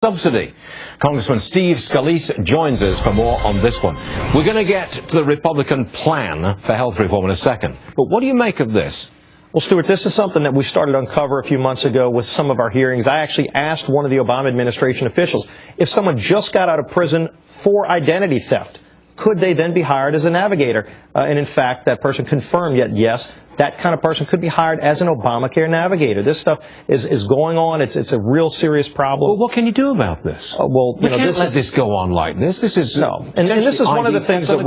subsidy. Congressman Steve Scalise joins us for more on this one. We're going to get to the Republican plan for health reform in a second. But what do you make of this? Well, Stuart, this is something that we started to uncover a few months ago with some of our hearings. I actually asked one of the Obama administration officials if someone just got out of prison for identity theft, could they then be hired as a navigator? And in fact, that person confirmed that yes, that kind of person could be hired as an Obamacare navigator. This stuff is going on. It's a real serious problem. Well, what can you do about this? We can't let this go on like this. This is no, and this is one of the things that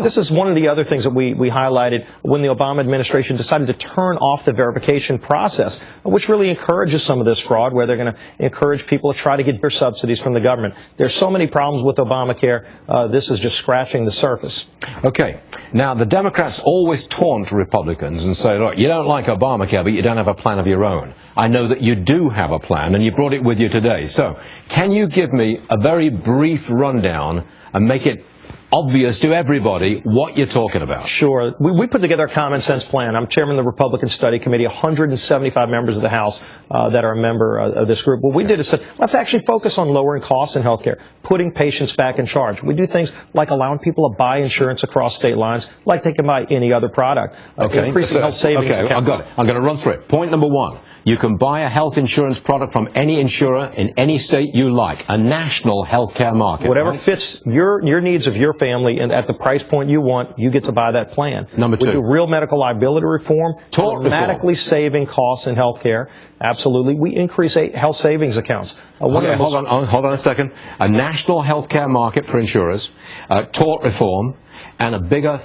this is one of the other things that we highlighted when the Obama administration decided to turn off the verification process, which really encourages some of this fraud, where they're going to encourage people to try to get their subsidies from the government. There's so many problems with Obamacare. This is just scratching the surface. Okay. Now, the Democrats always taunt Republicans and say, look, you don't like Obamacare, but you don't have a plan of your own. I know that you do have a plan, and you brought it with you today. So, can you give me a very brief rundown and make it obvious to everybody what you're talking about? Sure. We put together a common sense plan. I'm chairman of the Republican Study Committee, 175 members of the House that are a member of this group. What we did is said, let's actually focus on lowering costs in healthcare, putting patients back in charge. We do things like allowing people to buy insurance across state lines like they can buy any other product. Increasing health savings accounts. I've got it. I'm going to run through it. Point number one. You can buy a health insurance product from any insurer in any state you like. A national health care market. Whatever fits your needs of your family and at the price point you want, you get to buy that plan. Number two. We do real medical liability reform, dramatically saving costs in health care. Absolutely. We increase health savings accounts. Hold on a second. A national health care market for insurers, tort reform, and a bigger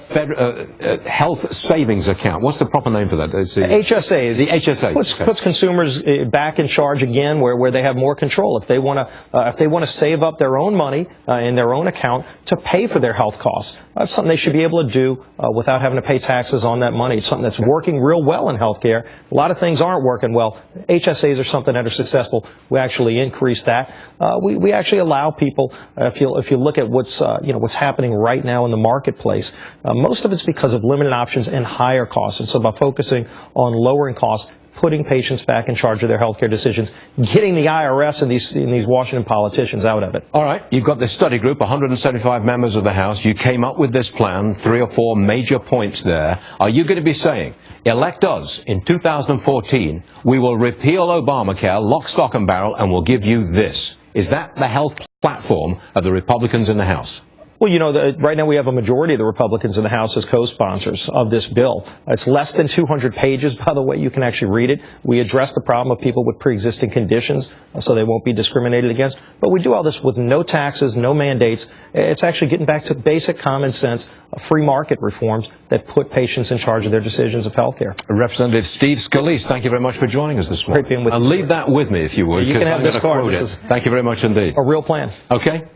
health savings account. What's the proper name for that? HSAs. The HSA puts consumers back in charge again, where they have more control. If they want to save up their own money in their own account to pay for their health costs, that's something they should be able to do without having to pay taxes on that money. It's something that's working real well in healthcare. A lot of things aren't working well. HSAs are something that are successful. We actually increase that. We actually allow people. If you look at what's happening right now in the marketplace, most of it's because of limited options and higher costs. And so by focusing on lowering costs, putting patients back in charge of their healthcare decisions, getting the IRS and these Washington politicians out of it. All right, you've got this study group, 175 members of the House. You came up with this plan, 3 or 4 major points there. Are you going to be saying, elect us in 2014, we will repeal Obamacare, lock, stock and barrel, and we'll give you this? Is that the health platform of the Republicans in the House? Well, right now we have a majority of the Republicans in the House as co-sponsors of this bill. It's less than 200 pages, by the way. You can actually read it. We address the problem of people with pre-existing conditions, so they won't be discriminated against. But we do all this with no taxes, no mandates. It's actually getting back to basic common sense, free market reforms that put patients in charge of their decisions of health care. Representative Steve Scalise, thank you very much for joining us this morning. Great being with you. And leave that with me, if you would. You can have this card. Thank you very much indeed. A real plan. Okay.